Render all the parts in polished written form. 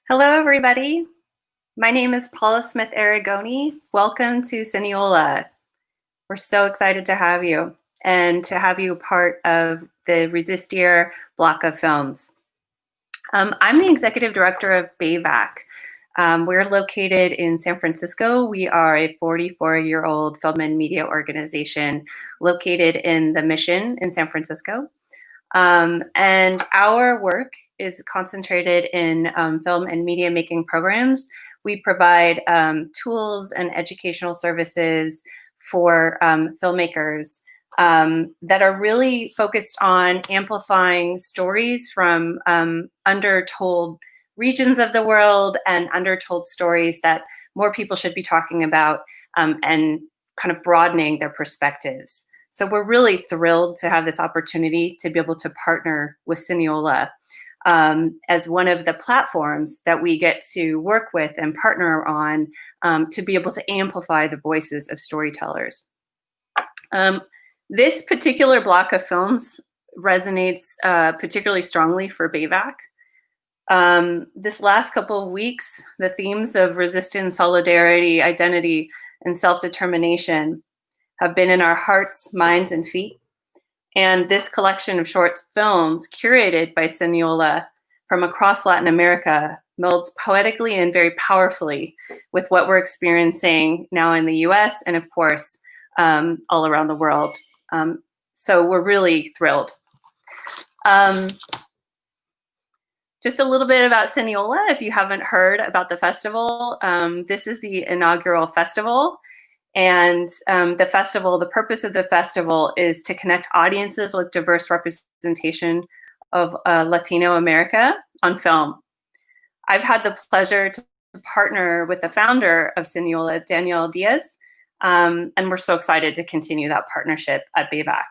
Hello, everybody. My name is Paula Smith Aragoni. Welcome to CiNEOLA. We're so excited to have you and to have you part of the Resistir block of films. I'm the executive director of BAVAC. We're located in San Francisco. We are a 44-year-old film and media organization located in the Mission in San Francisco. And our work is concentrated in film and media making programs. We provide tools and educational services for filmmakers that are really focused on amplifying stories from undertold regions of the world and undertold stories that more people should be talking about and kind of broadening their perspectives. So we're really thrilled to have this opportunity to be able to partner with CiNEOLA as one of the platforms that we get to work with and partner on to be able to amplify the voices of storytellers. This particular block of films resonates particularly strongly for BAVAC. This last couple of weeks, the themes of resistance, solidarity, identity, and self-determination have been in our hearts, minds, and feet. And this collection of short films curated by CiNEOLA from across Latin America melds poetically and very powerfully with what we're experiencing now in the US and of course, all around the world. So we're really thrilled. Just a little bit about CiNEOLA, if you haven't heard about the festival. This is the inaugural festival. And the purpose of the festival is to connect audiences with diverse representation of Latino America on film. I've had the pleasure to partner with the founder of CiNEOLA, Daniel Diaz, and we're so excited to continue that partnership at BAVAC.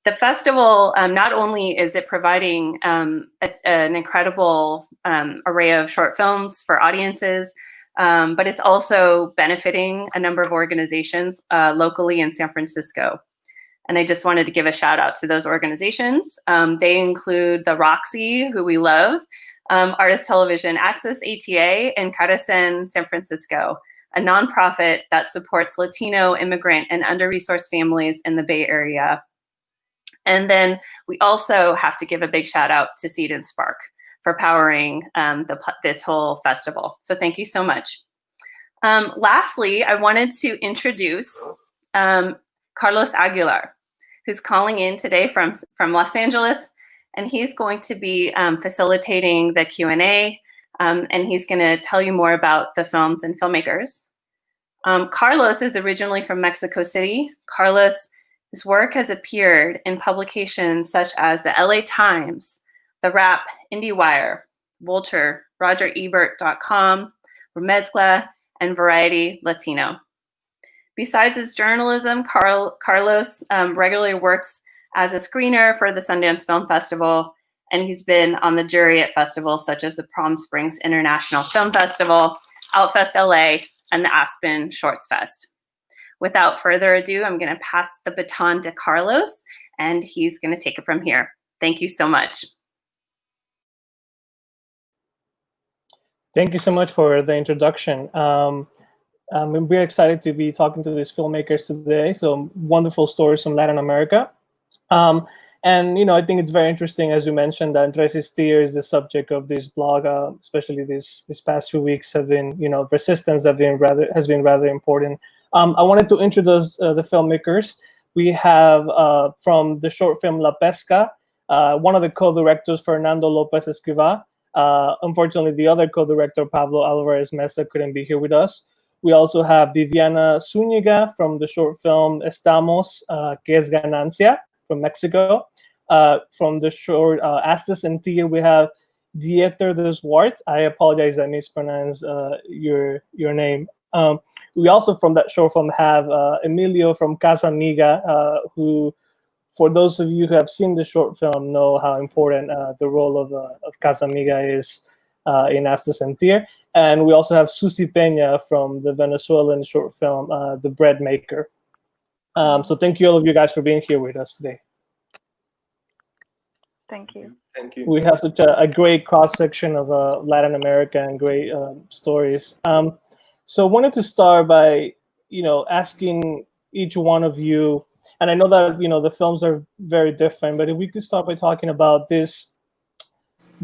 The festival, not only is it providing an incredible array of short films for audiences, but it's also benefiting a number of organizations locally in San Francisco. And I just wanted to give a shout out to those organizations. They include the ROXIE, who we love, Artist Television Access ATA, and CARECEN San Francisco, a nonprofit that supports Latino, immigrant, and under-resourced families in the Bay Area. And then we also have to give a big shout out to Seed and Spark for powering this whole festival. So thank you so much. Lastly, I wanted to introduce Carlos Aguilar, who's calling in today from Los Angeles, and he's going to be facilitating the Q&A, and he's going to tell you more about the films and filmmakers. Carlos is originally from Mexico City. His work has appeared in publications such as the LA Times, The Wrap, Indiewire, Vulture, RogerEbert.com, Remezcla, and Variety Latino. Besides his journalism, Carlos regularly works as a screener for the Sundance Film Festival, and he's been on the jury at festivals such as the Palm Springs International Film Festival, Outfest LA, and the Aspen Shortsfest. Without further ado, I'm going to pass the baton to Carlos, and he's going to take it from here. Thank you so much. Thank you so much for the introduction. I'm very excited to be talking to these filmmakers today. So wonderful stories from Latin America. And I think it's very interesting, as you mentioned, that Resistir is the subject of this blog, especially this past few weeks have been, resistance has been rather important. I wanted to introduce the filmmakers. We have from the short film La Pesca, one of the co-directors, Fernando Lopez Escrivá. Unfortunately, the other co-director, Pablo Alvarez Mesa, couldn't be here with us. We also have Viviana Zúñiga from the short film Estamos, que es ganancia, from Mexico. From the short Astes and Tia, we have Dieter de Zwart. I apologize, I mispronounced your name. We also, from that short film, have Emilio from Casa Amiga, who, for those of you who have seen the short film, know how important the role of Casa Amiga is in Astes and Tia. And we also have Susi Peña from the Venezuelan short film, The Bread Maker. So thank you all of you guys for being here with us today. Thank you. Thank you. We have such a great cross-section of Latin America and great stories. So I wanted to start by, asking each one of you, and I know that, the films are very different, but if we could start by talking about the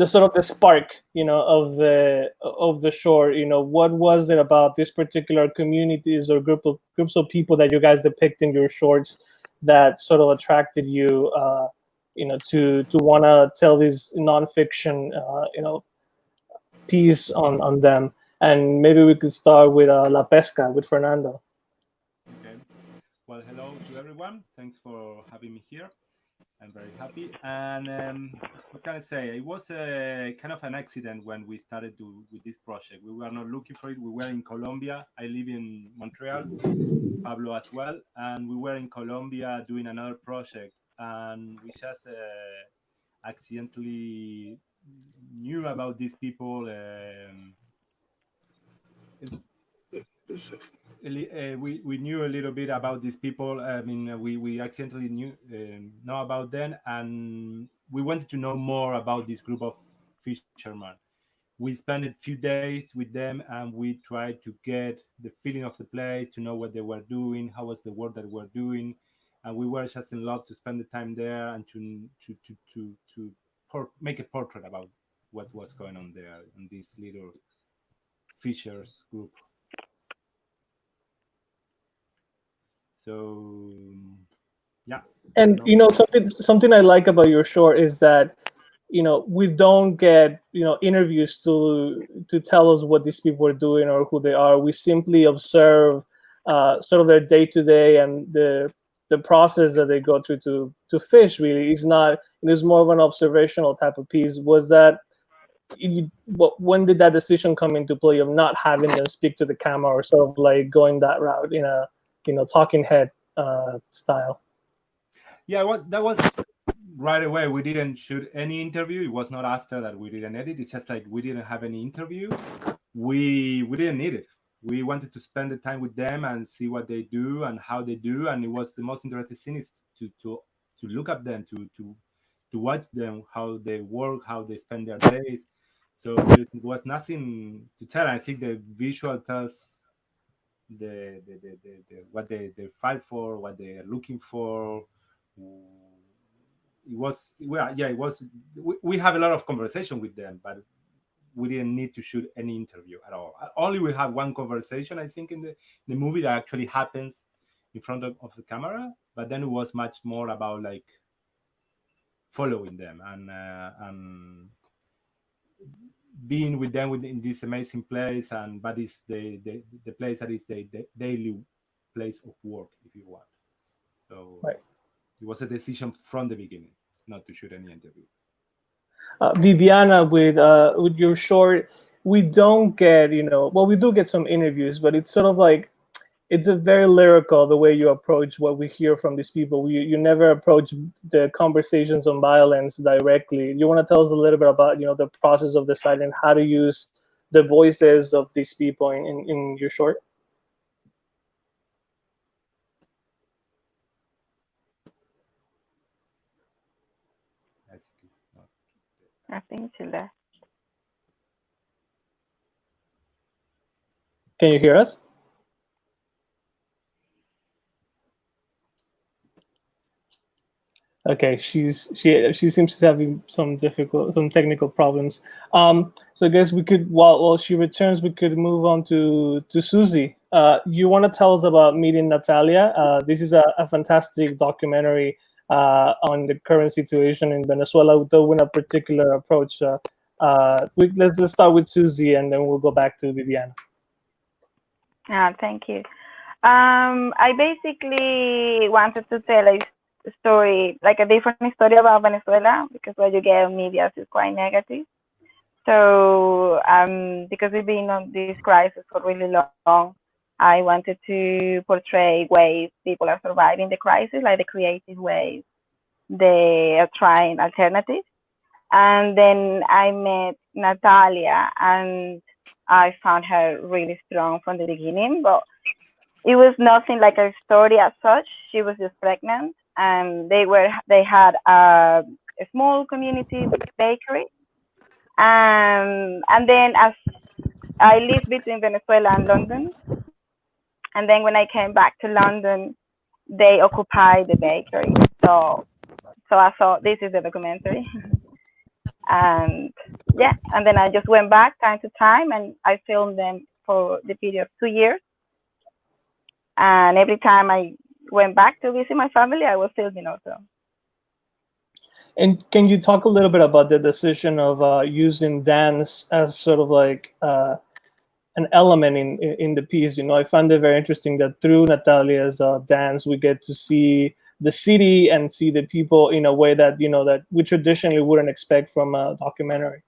sort of the spark, of the short, what was it about this particular communities or groups of people that you guys depict in your shorts that sort of attracted you, to want to tell this nonfiction, piece on them? And maybe we could start with La Pesca with Fernando. Okay. Well, hello to everyone. Thanks for having me here. I'm very happy. And what can I say? It was a kind of an accident when we started with this project. We were not looking for it. We were in Colombia. I live in Montreal, Pablo as well, and we were in Colombia doing another project, and we just accidentally knew about these people. We knew a little bit about these people. I mean, we accidentally know about them, and we wanted to know more about this group of fishermen. We spent a few days with them, and we tried to get the feeling of the place, to know what they were doing, how was the work that they were doing, and we were just in love to spend the time there and to make a portrait about what was going on there in this little fishers group. So yeah. And something I like about your short is that we don't get interviews to tell us what these people are doing or who they are. We simply observe sort of their day to day and the process that they go through to fish. Really, it's not. It is more of an observational type of piece. Was that when did that decision come into play of not having them speak to the camera or sort of like going that route in a talking head style? Yeah, that was right away. We didn't shoot any interview. It was not after that we didn't edit. It's just like we didn't have any interview. We didn't need it. We wanted to spend the time with them and see what they do and how they do. And it was the most interesting thing is to look at them, to watch them, how they work, how they spend their days. So there was nothing to tell. I think the visual tells the what they fight for, what they are looking for. It was it was. We have a lot of conversation with them, but we didn't need to shoot any interview at all. Only we have one conversation, I think, in the movie that actually happens in front of the camera. But then it was much more about like following them and being with them in this amazing place, but it's the place that is the daily place of work, if you want. So right. It was a decision from the beginning not to shoot any interview. Viviana, with your short, we don't get we do get some interviews, but it's sort of like it's a very lyrical the way you approach what we hear from these people. You never approach the conversations on violence directly. You want to tell us a little bit about the process of deciding how to use the voices of these people in your short? I think it's not. I think she left. Can you hear us? Okay, she seems to be having some technical problems. So I guess we could, while she returns, we could move on to Susie. You want to tell us about Meeting Natalia? This is a fantastic documentary on the current situation in Venezuela, though with a particular approach. Let's start with Susie, and then we'll go back to Viviana. Thank you. I basically wanted to tell a story, like a different story about Venezuela, because what you get on media is quite negative. So because we've been on this crisis for really long, I wanted to portray ways people are surviving the crisis, like the creative ways they are trying alternatives. And then I met Natalia, and I found her really strong from the beginning, but it was nothing like a story as such. She was just pregnant, and they had a a small community bakery. And then as I lived between Venezuela and London, and then when I came back to London, they occupied the bakery. So I thought this is a documentary. And yeah, and then I just went back time to time, and I filmed them for the period of 2 years. And every time I went back to visit my family, I was filming also. And can you talk a little bit about the decision of using dance as sort of like an element in the piece? You know, I find it very interesting that through Natalia's dance, we get to see the city and see the people in a way that, you know, that we traditionally wouldn't expect from a documentary.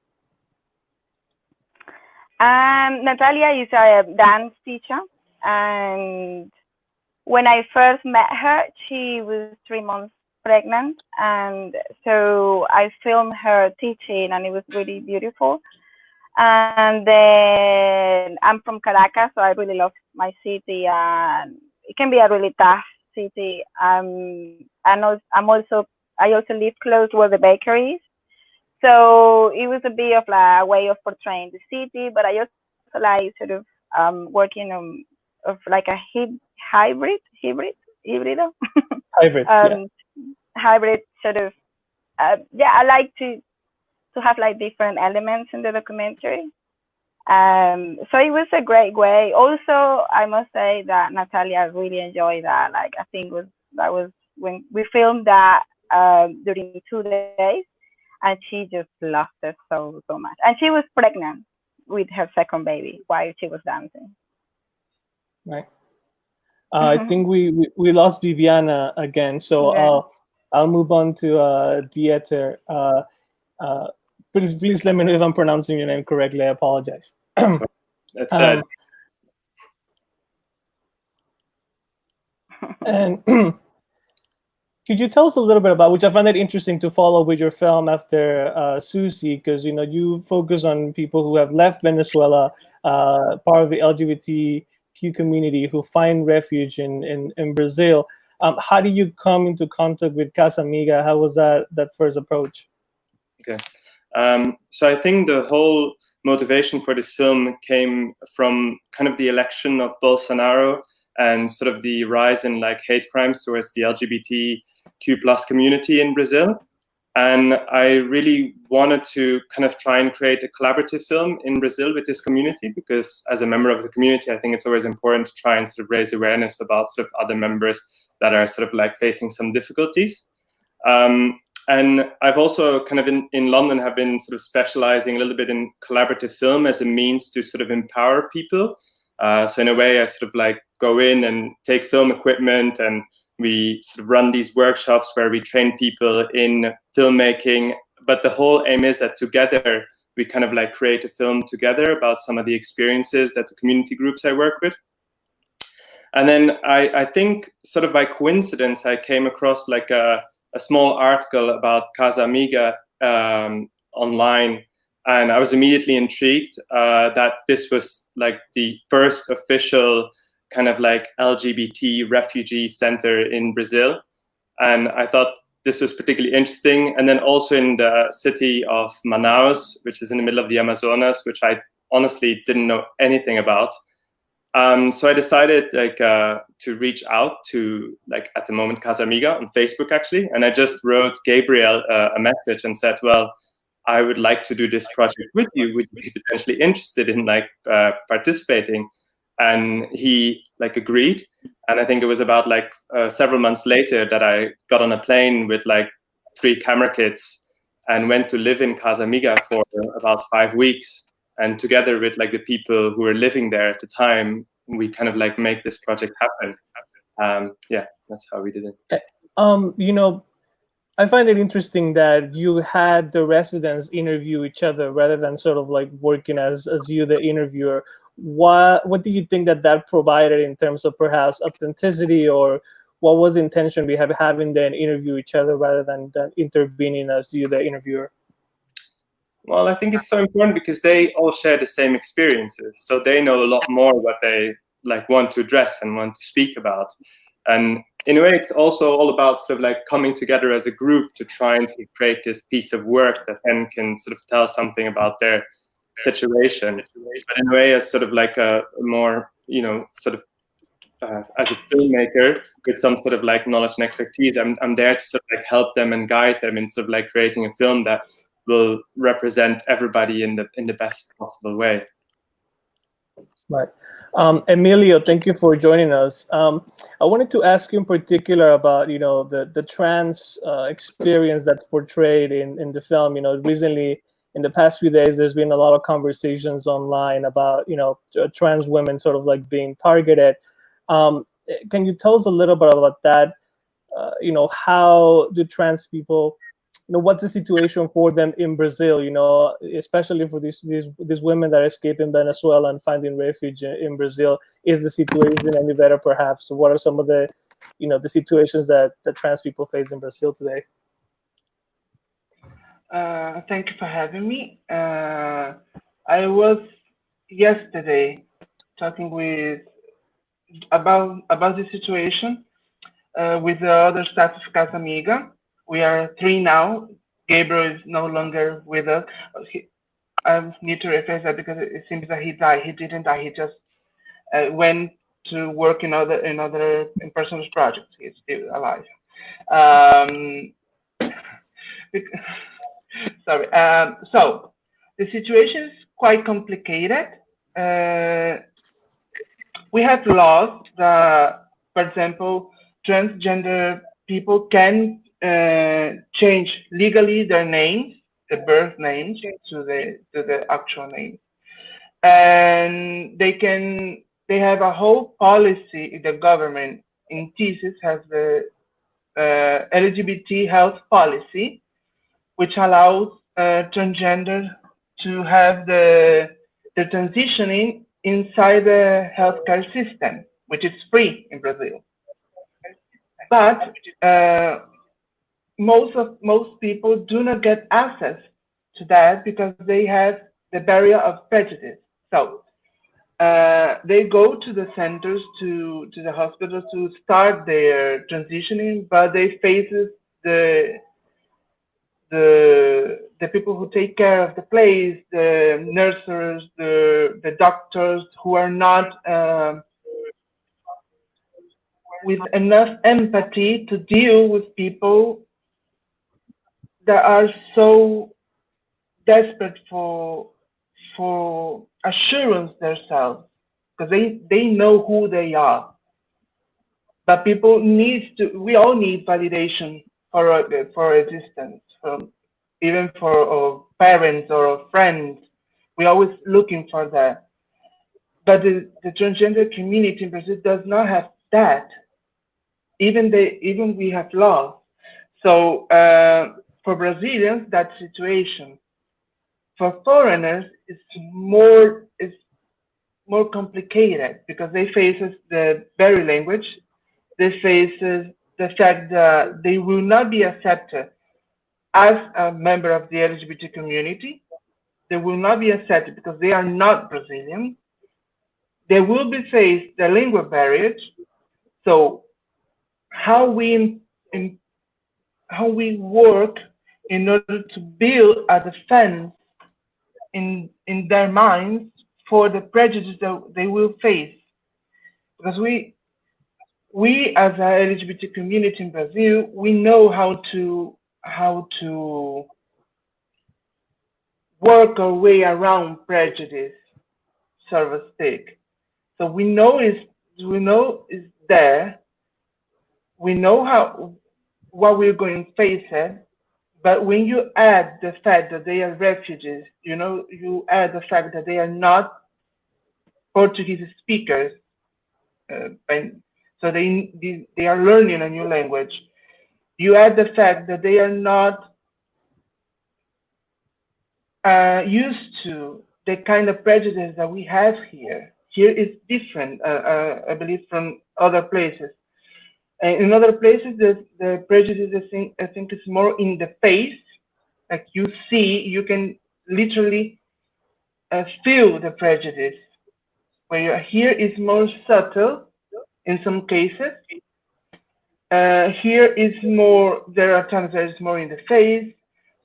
Natalia is a dance teacher, and when I first met her, she was 3 months pregnant, and so I filmed her teaching, and it was really beautiful. And then I'm from Caracas, so I really love my city, and it can be a really tough city. And I also live close where the bakery is, so it was a bit of like a way of portraying the city, but I also like sort of working on of like a hybrid hybrid sort of yeah, I like to have like different elements in the documentary. So it was a great way. Also, I must say that Natalia really enjoyed that. Like, I think that was when we filmed that during 2 days, and she just loved it so much. And she was pregnant with her second baby while she was dancing. Right. I think we lost Viviana again, so yeah. I'll move on to Dieter. Please let me know if I'm pronouncing your name correctly. I apologize. That's sad. And could you tell us a little bit about, which I find it interesting to follow with your film after Susie, because, you know, you focus on people who have left Venezuela, part of the LGBTQ community, who find refuge in Brazil. How do you come into contact with Casa Amiga? How was that first approach? Okay. So I think the whole motivation for this film came from kind of the election of Bolsonaro and sort of the rise in like hate crimes towards the LGBTQ+ community in Brazil. And I really wanted to kind of try and create a collaborative film in Brazil with this community, because as a member of the community, I think it's always important to try and sort of raise awareness about sort of other members that are sort of like facing some difficulties. And I've also kind of in London have been sort of specializing a little bit in collaborative film as a means to sort of empower people. So in a way, I sort of like go in and take film equipment, and we sort of run these workshops where we train people in filmmaking. But the whole aim is that together we kind of like create a film together about some of the experiences that the community groups I work with. And then I think sort of by coincidence, I came across like a small article about Casa Amiga online, and I was immediately intrigued that this was like the first official kind of like LGBT refugee center in Brazil. And I thought this was particularly interesting. And then also in the city of Manaus, which is in the middle of the Amazonas, which I honestly didn't know anything about. So I decided like to reach out to, like, at the moment, Casa Amiga on Facebook actually, and I just wrote Gabriel a message and said, well, I would like to do this project with you. Would you be potentially interested in like participating? And he like agreed. And I think it was about like several months later that I got on a plane with like 3 camera kits and went to live in Casa Amiga for about 5 weeks. And together with like the people who were living there at the time, we kind of like make this project happen. Yeah, that's how we did it. You know, I find it interesting that you had the residents interview each other rather than sort of like working as you, the interviewer. What do you think that provided in terms of perhaps authenticity, or what was the intention we have having them interview each other rather than intervening as you, the interviewer? Well, I think it's so important because they all share the same experiences, so they know a lot more what they like want to address and want to speak about. And in a way, it's also all about sort of like coming together as a group to try and sort of create this piece of work that then can sort of tell something about their situation. But in a way, as sort of like a more, you know, sort of as a filmmaker with some sort of like knowledge and expertise, I'm there to sort of like help them and guide them in sort of like creating a film that will represent everybody in the best possible way. Right. Emilio, thank you for joining us. I wanted to ask you in particular about, you know, the trans experience that's portrayed in the film. You know, recently, in the past few days, there's been a lot of conversations online about, you know, trans women sort of like being targeted. Can you tell us a little bit about that? You know, how do trans people, you know, what's the situation for them in Brazil, you know, especially for these women that are escaping Venezuela and finding refuge in Brazil? Is the situation any better, perhaps? What are some of the, you know, the situations that trans people face in Brazil today? Thank you for having me. I was yesterday talking about the situation with the other staff of Casa Amiga. We are 3 now. Gabriel is no longer with us. I need to rephrase that because it seems that he died. He didn't die. He just went to work in personal projects. He's still alive. Sorry. So the situation is quite complicated. We have laws that, for example, transgender people can change legally their names, the birth names, to the actual name, and they have a whole policy. The government in thesis has the LGBT health policy, which allows transgender to have the transitioning inside the healthcare system, which is free in Brazil. But most people do not get access to that because they have the barrier of prejudice. So they go to the centers, to the hospitals to start their transitioning, but they face the people who take care of the place, the nurses, the doctors, who are not with enough empathy to deal with people that are so desperate for assurance themselves, because they know who they are. But people we all need validation for existence, even for our parents or our friends. We're always looking for that. But the transgender community in Brazil does not have that. Even we have laws. So for Brazilians, that situation. For foreigners, it's more complicated because they face the very language. They face the fact that they will not be accepted as a member of the LGBT community. They will not be accepted because they are not Brazilian. They will be faced the language barriers. So how we work in order to build a defense in their minds for the prejudice that they will face, because we as a LGBT community in Brazil, we know how to work our way around prejudice, so to speak. So we know it's there. We know what we're going to face it. But when you add the fact that they are refugees, you add the fact that they are not Portuguese speakers, so they are learning a new language. You add the fact that they are not used to the kind of prejudice that we have here. Here is different, I believe, from other places. In other places, the prejudice, I think is more in the face. Like you can literally feel the prejudice. Where here is more subtle in some cases. Here is more, there are times that it's more in the face.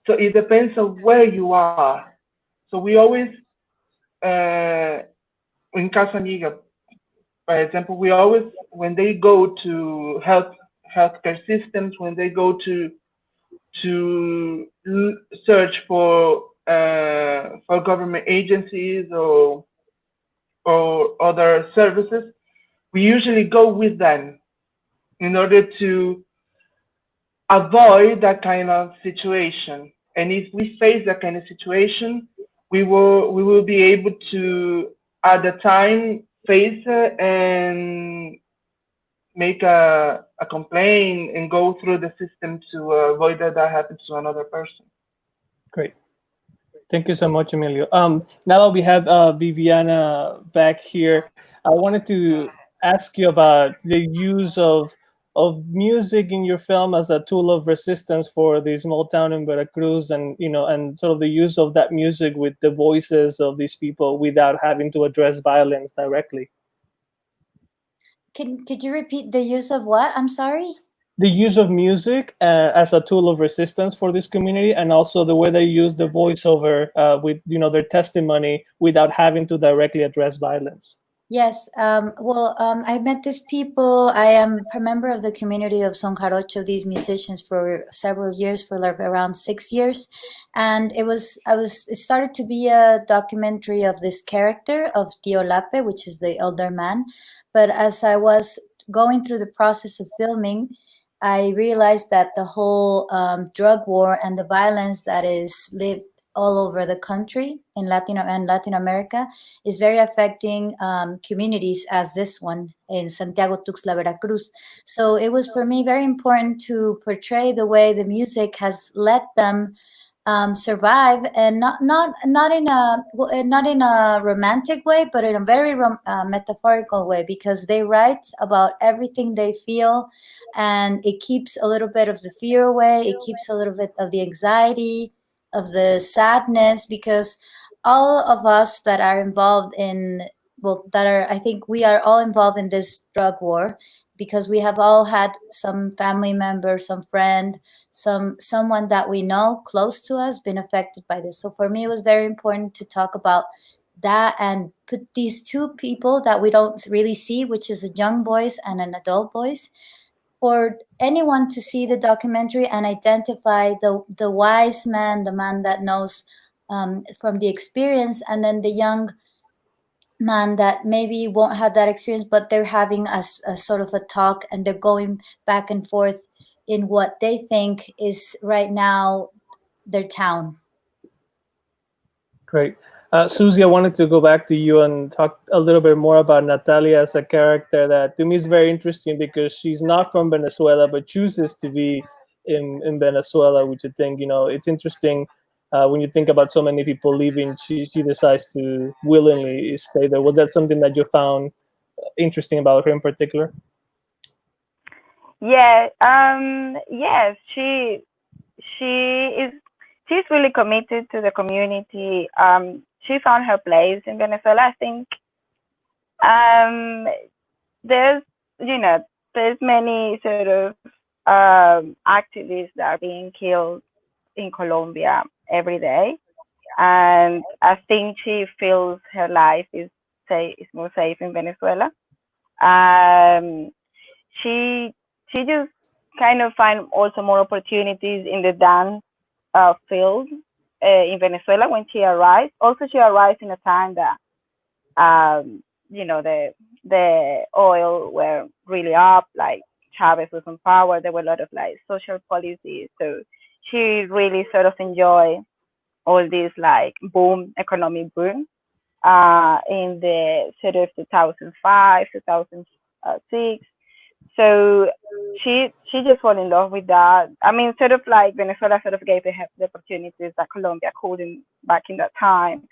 So it depends on where you are. So we always, in Casa Amiga, for example, we always, when they go to healthcare systems, when they go to search for government agencies or other services, we usually go with them in order to avoid that kind of situation. And if we face that kind of situation, we will be able to, at the time, face it and make a complaint and go through the system to avoid that happens to another person. Great. Thank you so much, Emilio. Now that we have Viviana back here, I wanted to ask you about the use of music in your film as a tool of resistance for the small town in Veracruz, and and sort of the use of that music with the voices of these people without having to address violence directly. Could you repeat the use of what? I'm sorry. The use of music as a tool of resistance for this community, and also the way they use the voiceover with their testimony without having to directly address violence. Yes. Well, I met these people. I am a member of the community of Son Jarocho, these musicians, for several years, for like around 6 years, and it started to be a documentary of this character of Tío Lape, which is the elder man. But as I was going through the process of filming, I realized that the whole drug war and the violence that is lived all over the country in Latin America is very affecting communities as this one in Santiago Tuxtla, Veracruz. So it was for me very important to portray the way the music has let them survive, and not in a romantic way, but in a very metaphorical way, because they write about everything they feel, and it keeps a little bit of the fear away. It keeps a little bit of the anxiety, of the sadness, because all of us that are involved in, I think we are all involved in this drug war, because we have all had some family member, some friend, someone that we know close to us been affected by this. So for me, it was very important to talk about that and put these two people that we don't really see, which is a young voice and an adult voice, for anyone to see the documentary and identify the wise man, the man that knows from the experience, and then the young man that maybe won't have that experience, but they're having a sort of a talk, and they're going back and forth in what they think is right now their town. Great. Susie, I wanted to go back to you and talk a little bit more about Natalia as a character that to me is very interesting, because she's not from Venezuela, but chooses to be in Venezuela, which I think, it's interesting when you think about so many people leaving, she decides to willingly stay there. Was that something that you found interesting about her in particular? Yeah. Yes, she's really committed to the community. She found her place in Venezuela. I think there's many sort of activists that are being killed in Colombia every day, and I think she feels her life is more safe in Venezuela. She just kind of find also more opportunities in the dance field in Venezuela when she arrived. Also, she arrived in a time that the oil were really up, like Chavez was on power. There were a lot of like social policies, so she really sort of enjoyed all this like economic boom in the sort of 2005, 2006. So she just fell in love with that. I mean, sort of like Venezuela sort of gave her the opportunities that Colombia couldn't back in that time.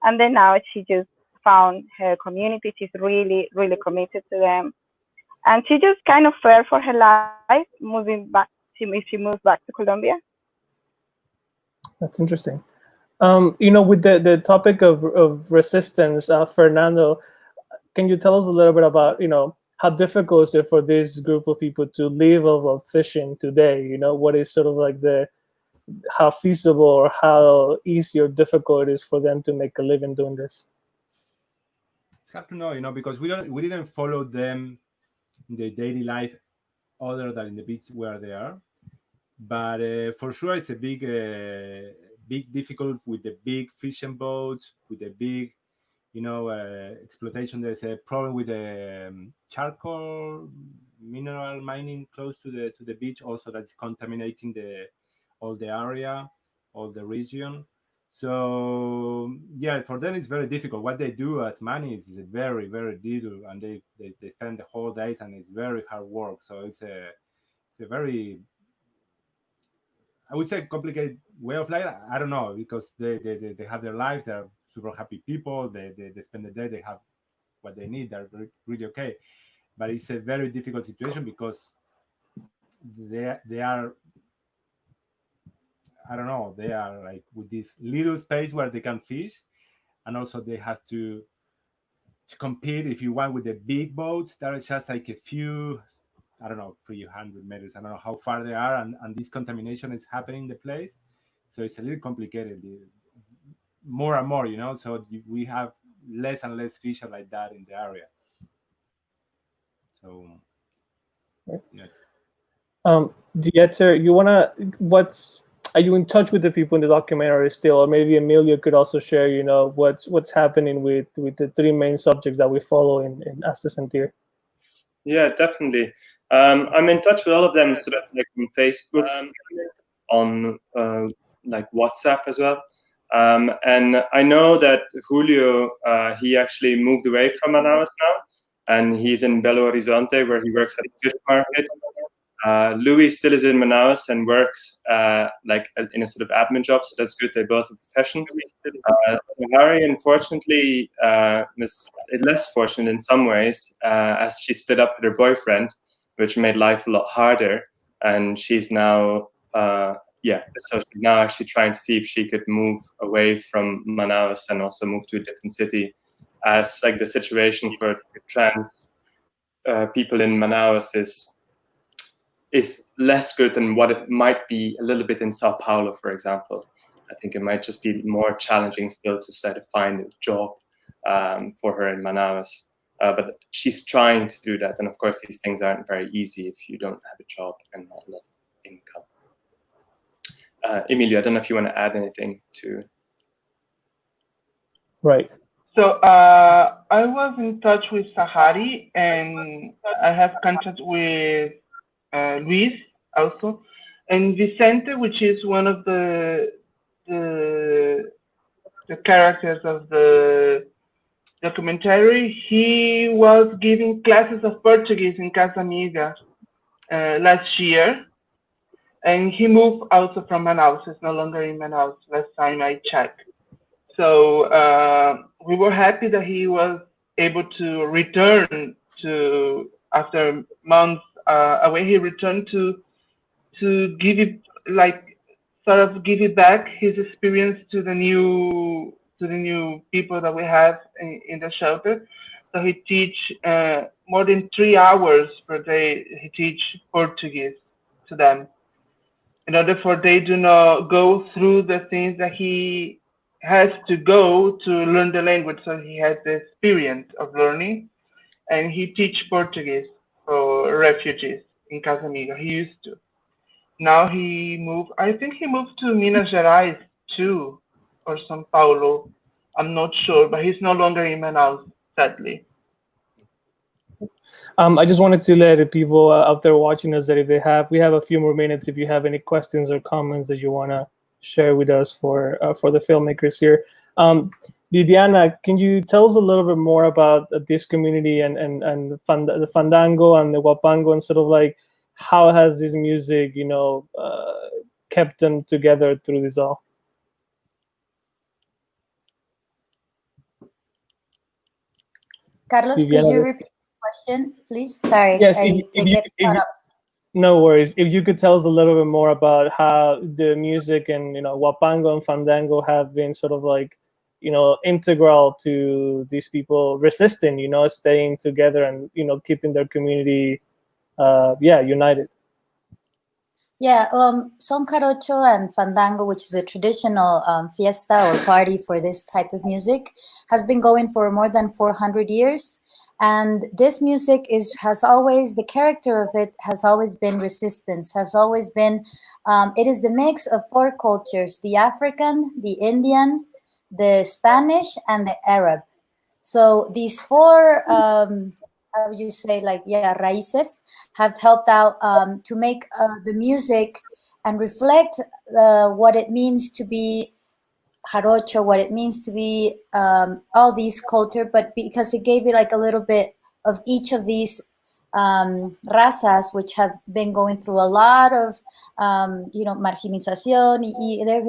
And then now she just found her community. She's really, really committed to them. And she just kind of feared for her life moving back. She moved back to Colombia. That's interesting. With the topic of resistance, Fernando, can you tell us a little bit about, how difficult is it for this group of people to live off of fishing today? You know, what is sort of like how feasible or how easy or difficult it is for them to make a living doing this? It's hard to know, you know, because we didn't follow them in their daily life other than in the beach where they are. But for sure, it's a big difficult with the big fishing boats, with the big, you know, exploitation. There's a problem with the charcoal mineral mining close to the beach, also that's contaminating all the area, all the region. So yeah, for them it's very difficult. What they do as money is very, very little, and they spend the whole days, and it's very hard work. So it's a very, I would say, complicated way of life. I don't know, because they have their life. They're super happy people. They spend the day. They have what they need. They're really okay. But it's a very difficult situation because they are, I don't know, they are like with this little space where they can fish, and also they have to compete, if you want, with the big boats that are just like a few, I don't know, 300 meters. I don't know how far they are, and this contamination is happening in the place. So it's a little complicated, more and more, you know. So we have less and less fish like that in the area. So yes. Dieter, are you in touch with the people in the documentary still, or maybe Emilio could also share, you know, what's happening with the three main subjects that we follow in As the Sentir? Yeah, definitely. I'm in touch with all of them, sort of like on Facebook, on like WhatsApp as well. And I know that Julio, he actually moved away from Manaus now, and he's in Belo Horizonte, where he works at a fish market. Louis still is in Manaus and works like in a sort of admin job, so that's good. They both have professions. Harry, unfortunately, is less fortunate in some ways, as she split up with her boyfriend, which made life a lot harder. And she's now, so she's now actually trying to see if she could move away from Manaus and also move to a different city, as like the situation for trans people in Manaus is less good than what it might be a little bit in Sao Paulo, for example. I think it might just be more challenging still to try to find a job for her in Manaus. But she's trying to do that. And of course, these things aren't very easy if you don't have a job and not a lot of income. Emilio, I don't know if you want to add anything to. Right. So I was in touch with Sahari, and I have contact with Luis also, and Vicente, which is one of the characters of the documentary. He was giving classes of Portuguese in Casa Amiga last year, and he moved also from Manaus. He's no longer in Manaus, last time I checked. So we were happy that he was able to return to, after months away, he returned to give it, like, sort of give it back his experience to the new people that we have in the shelter. So he teach more than 3 hours per day. He teach Portuguese to them, in order for they do not go through the things that he has to go to learn the language. So he has the experience of learning, and he teach Portuguese for refugees in Casa Amiga. He used to. Now he moved, I think he moved to Minas Gerais too, or São Paulo. I'm not sure, but he's no longer in Manaus, sadly. I just wanted to let the people out there watching us that if we have a few more minutes, if you have any questions or comments that you want to share with us for the filmmakers here. Viviana, can you tell us a little bit more about this community and the Fandango and the Huapango, and sort of like how has this music, you know, kept them together through this all? Carlos, Viviana, could you repeat the question, please? Sorry, yes, I get caught up. No worries. If you could tell us a little bit more about how the music and, you know, Huapango and Fandango have been sort of like integral to these people resisting, staying together and, keeping their community, united. Yeah, Son Jarocho and Fandango, which is a traditional fiesta or party for this type of music, has been going for more than 400 years. And this music the character of it has always been resistance, has always been, it is the mix of four cultures, the African, the Indian, the Spanish, and the Arab. So these four, how would you say, raíces, have helped out to make the music and reflect what it means to be jarocho, what it means to be all these culture, but because it gave you like a little bit of each of these razas, which have been going through a lot of, marginización.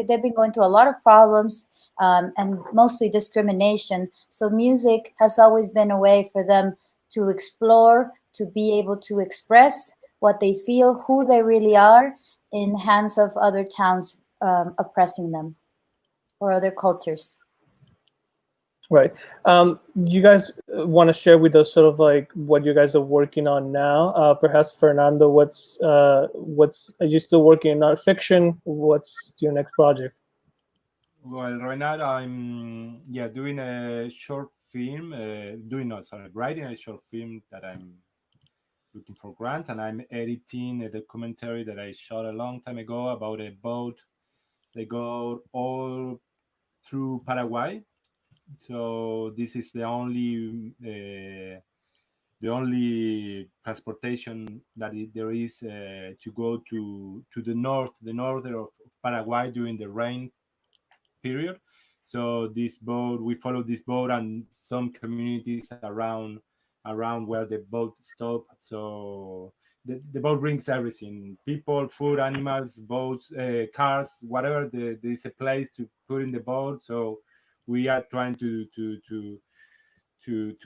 They've been going through a lot of problems and mostly discrimination. So music has always been a way for them to explore, to be able to express what they feel, who they really are, in hands of other towns oppressing them, or other cultures. Right. You guys want to share with us sort of like what you guys are working on now? Perhaps Fernando, are you still working in art fiction? What's your next project? Well, right now I'm doing a short film, writing a short film that I'm looking for grants, and I'm editing a documentary that I shot a long time ago about a boat. They go all through Paraguay. So this is the only transportation that there is to go to the northern of Paraguay during the rain period. So we follow this boat and some communities around where the boat stopped. So the boat brings everything: people, food, animals, boats, cars, whatever. There is a place to put in the boat. So we are trying to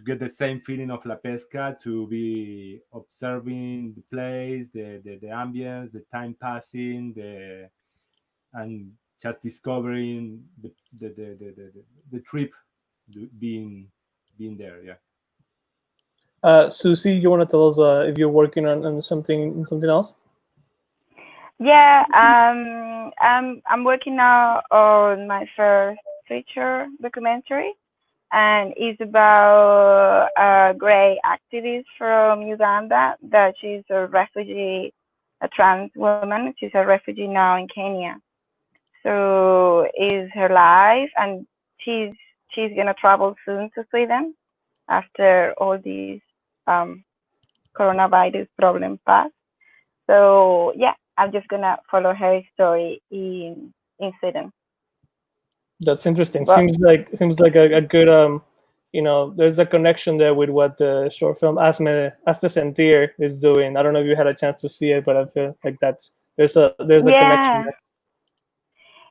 get the same feeling of La Pesca, to be observing the place, the ambience, the time passing, and just discovering the trip being there. Yeah. Susie, you want to tell us if you're working on something else? Yeah, I'm working now on my first feature documentary, and it's about a gray activist from Uganda that she's a refugee, a trans woman. She's a refugee now in Kenya. So is her life, and she's gonna travel soon to Sweden after all these coronavirus problems pass. So yeah, I'm just gonna follow her story in Sweden. That's interesting. Well, seems like a good there's a connection there with what the short film Hazte Sentir is doing. I don't know if you had a chance to see it, but I feel like there's a connection there.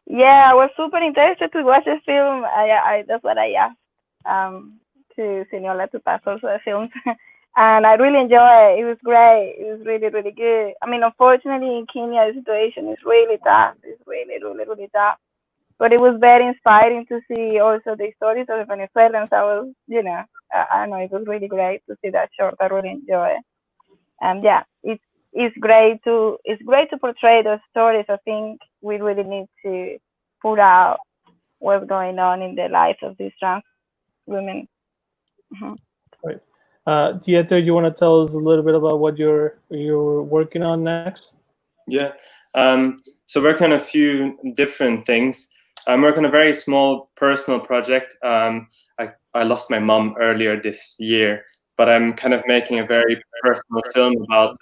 Yeah, I was super interested to watch the film. I that's what I asked to CiNEOLA to pass also the films. And I really enjoyed it. It was great. It was really, really good. I mean, unfortunately, in Kenya, the situation is really tough. It's really, really, really tough. But it was very inspiring to see also the stories of the Venezuelans. I was, I don't know, it was really great to see that short. I really enjoyed it. And yeah, it's great to portray those stories. I think we really need to put out what's going on in the lives of these trans women. Mm-hmm. Right. Dieter, you want to tell us a little bit about what you're working on next? Yeah. So working on a few different things. I'm working on a very small personal project. I lost my mom earlier this year, but I'm kind of making a very personal film about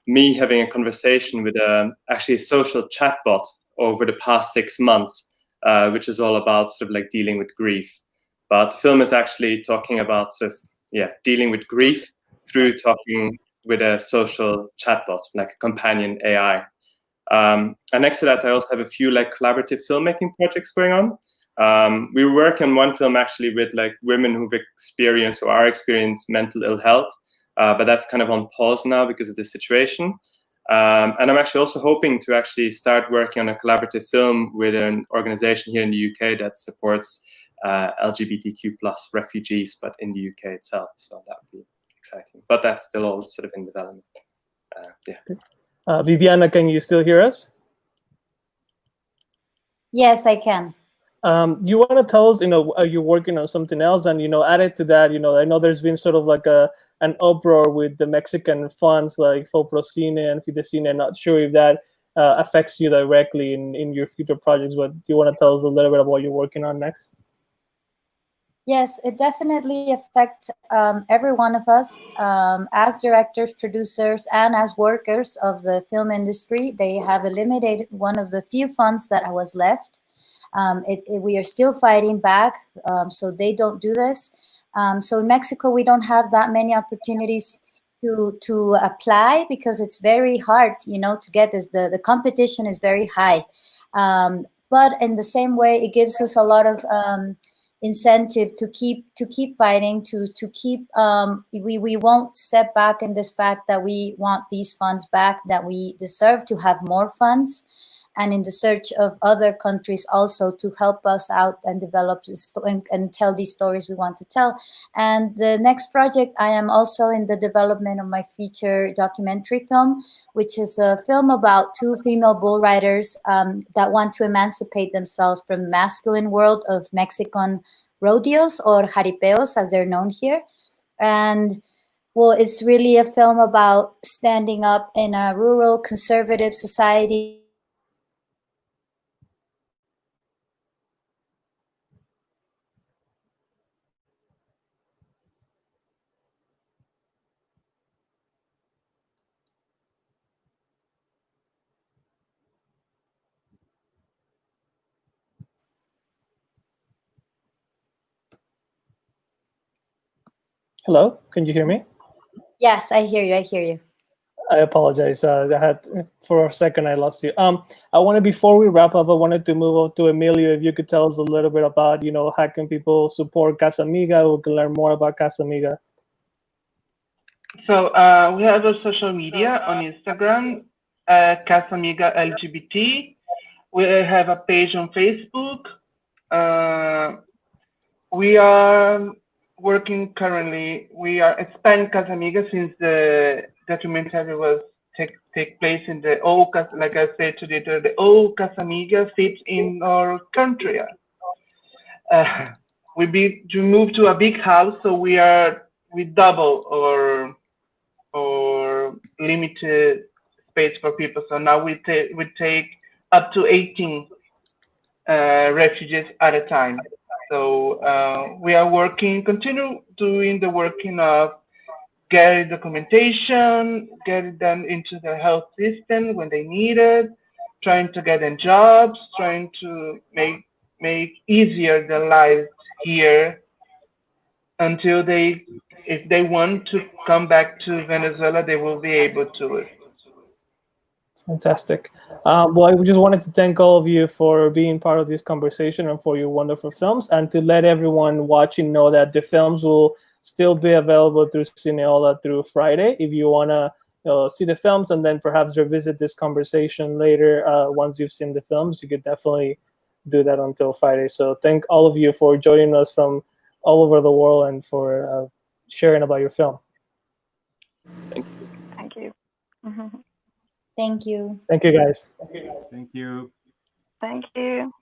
me having a conversation with actually a social chatbot over the past 6 months, which is all about sort of like dealing with grief. But the film is actually talking about sort of dealing with grief through talking with a social chatbot, like a companion AI. And next to that, I also have a few like collaborative filmmaking projects going on. We work on one film actually with like women who've experienced or are experiencing mental ill health, but that's kind of on pause now because of the situation. And I'm actually also hoping to actually start working on a collaborative film with an organization here in the UK that supports LGBTQ+ refugees, but in the UK itself. So that would be exciting. But that's still all sort of in development. Viviana, can you still hear us? Yes, I can. You want to tell us, you're working on something else, and added to that, I know there's been sort of like an uproar with the Mexican funds like FOPROCINE and Fidecine. Not sure if that affects you directly in your future projects, but do you want to tell us a little bit about what you're working on next? Yes, it definitely affects every one of us as directors, producers, and as workers of the film industry. They have eliminated one of the few funds that was left. We are still fighting back, so they don't do this. So in Mexico, we don't have that many opportunities to apply because it's very hard, to get this. The competition is very high. But in the same way, it gives us a lot of incentive to keep fighting, to keep we won't step back in this fact that we want these funds back, that we deserve to have more funds, and in the search of other countries also to help us out and develop this and tell these stories we want to tell. And the next project, I am also in the development of my feature documentary film, which is a film about two female bull riders that want to emancipate themselves from the masculine world of Mexican rodeos, or jaripeos as they're known here. And well, it's really a film about standing up in a rural conservative society. Hello, can you hear me? Yes, I hear you. I hear you. I apologize. For a second I lost you. Before we wrap up, I wanted to move on to Emilio. If you could tell us a little bit about, how can people support Casamiga, or can learn more about Casamiga? So we have a social media on Instagram, Casamiga LGBT. We have a page on Facebook. We are working currently. We are expanding Casamiga since the documentary was take place in the old, like I said today, the old Casamiga fits in our country. We moved to a big house, so we double or limited space for people. So now we take up to 18 refugees at a time. So we are continue doing the working of getting documentation, getting them into the health system when they need it, trying to get them jobs, trying to make easier their lives here until if they want to come back to Venezuela, they will be able to. Fantastic. Well, I just wanted to thank all of you for being part of this conversation and for your wonderful films, and to let everyone watching know that the films will still be available through CiNEOLA through Friday. If you want to see the films and then perhaps revisit this conversation later, once you've seen the films, you could definitely do that until Friday. So thank all of you for joining us from all over the world and for sharing about your film. Thank you. Thank you. Thank you, guys. Thank you. Thank you.